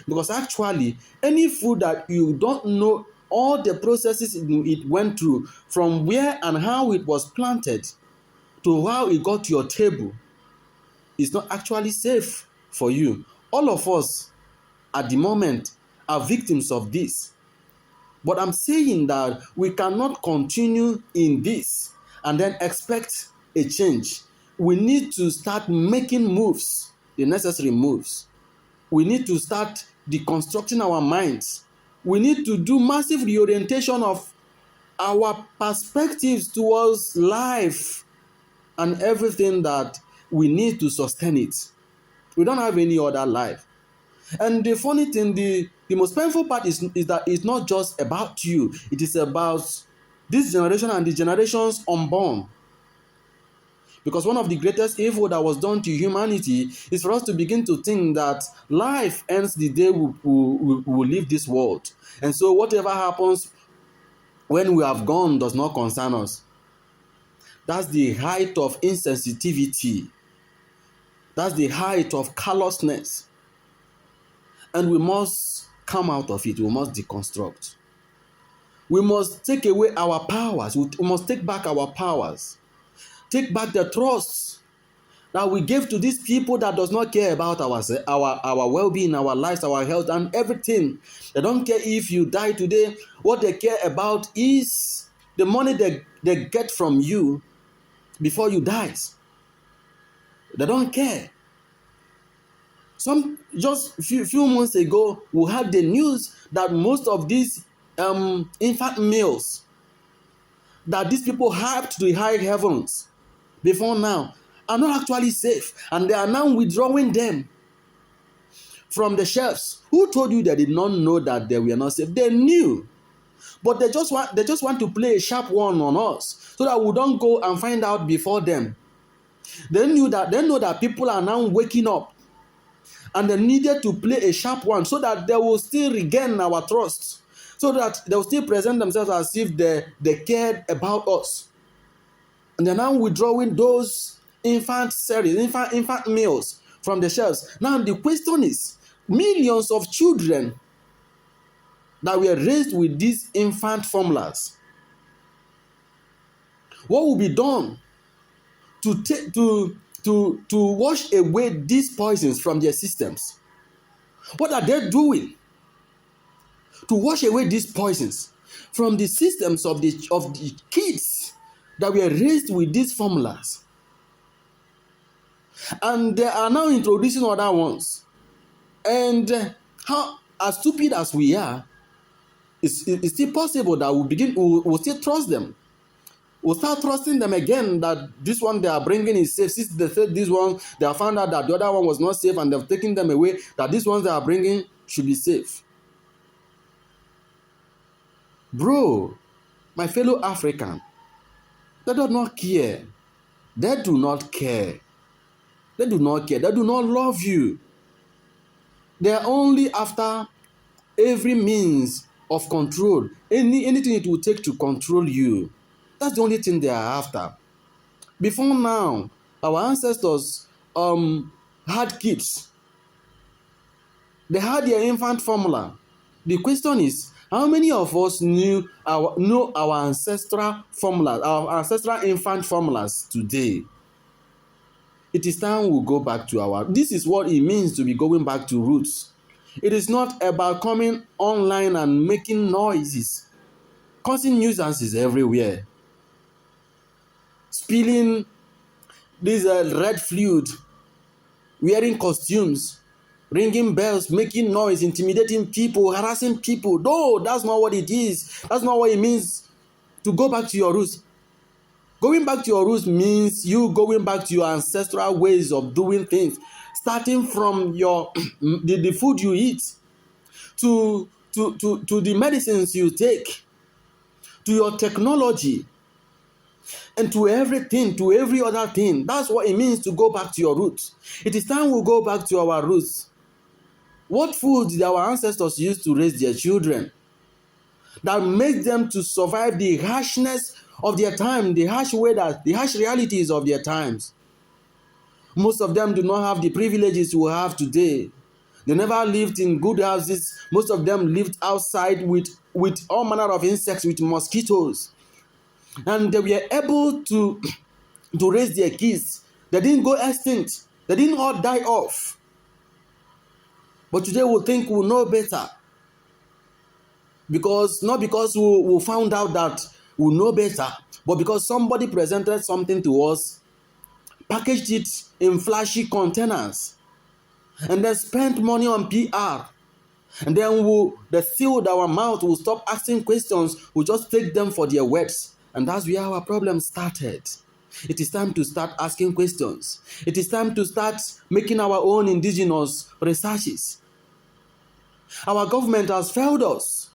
Because actually, any food that you don't know all the processes it went through, from where and how it was planted to how it got to your table, is not actually safe for you. All of us at the moment are victims of this. But I'm saying that we cannot continue in this and then expect a change. We need to start making moves, the necessary moves. We need to start deconstructing our minds. We need to do massive reorientation of our perspectives towards life and everything that we need to sustain it. We don't have any other life. And the funny thing, the most painful part is that it's not just about you, it is about this generation and the generations unborn. Because one of the greatest evil that was done to humanity is for us to begin to think that life ends the day we leave this world. And so whatever happens when we have gone does not concern us. That's the height of insensitivity. That's the height of callousness. And we must come out of it. We must deconstruct. We must take away our powers. We must take back our powers. Take back the trust that we gave to these people that does not care about our well-being, our lives, our health, and everything. They don't care if you die today. What they care about is the money they get from you before you die. They don't care. Just few months ago, we had the news that most of these infant males that these people hyped to the high heavens before now are not actually safe, and they are now withdrawing them from the shelves. Who told you they did not know that they were not safe? They knew, but they just want to play a sharp one on us so that we don't go and find out before them. They know that people are now waking up, and they needed to play a sharp one so that they will still regain our trust, so that they will still present themselves as if they cared about us. And they're now withdrawing those infant males from the shelves. Now the question is, millions of children that were raised with these infant formulas, what will be done to wash away these poisons from their systems? What are they doing to wash away these poisons from the systems of the kids that were raised with these formulas? And they are now introducing other ones. And how, as stupid as we are, it's still possible that we'll still trust them. We'll start trusting them again that this one they are bringing is safe. Since they said this one, they have found out that the other one was not safe and they've taken them away, that these ones they are bringing should be safe. Bro, my fellow African, they do not care. They do not care. They do not care. They do not love you. They are only after every means of control. Anything it will take to control you. That's the only thing they are after. Before now, our ancestors had kids. They had their infant formula. The question is, how many of us know our ancestral formulas, our ancestral infant formulas today? It is time we go back to this is what it means to be going back to roots. It is not about coming online and making noises, causing nuisances everywhere, spilling this red fluid, wearing costumes, ringing bells, making noise, intimidating people, harassing people. No, that's not what it is. That's not what it means to go back to your roots. Going back to your roots means you going back to your ancestral ways of doing things, starting from your the food you eat, to the medicines you take, to your technology, and to everything, to every other thing. That's what it means to go back to your roots. It is time we go back to our roots. What food did our ancestors use to raise their children that made them to survive the harshness of their time, the harsh realities of their times? Most of them do not have the privileges we have today. They never lived in good houses. Most of them lived outside with all manner of insects, with mosquitoes. And they were able to raise their kids. They didn't go extinct. They didn't all die off. But today we think we know better. Not because we found out that we know better, but because somebody presented something to us, packaged it in flashy containers, and then spent money on PR. And then they sealed our mouth, we'll stop asking questions, we'll just take them for their words. And that's where our problem started. It is time to start asking questions. It is time to start making our own indigenous researches. Our government has failed us.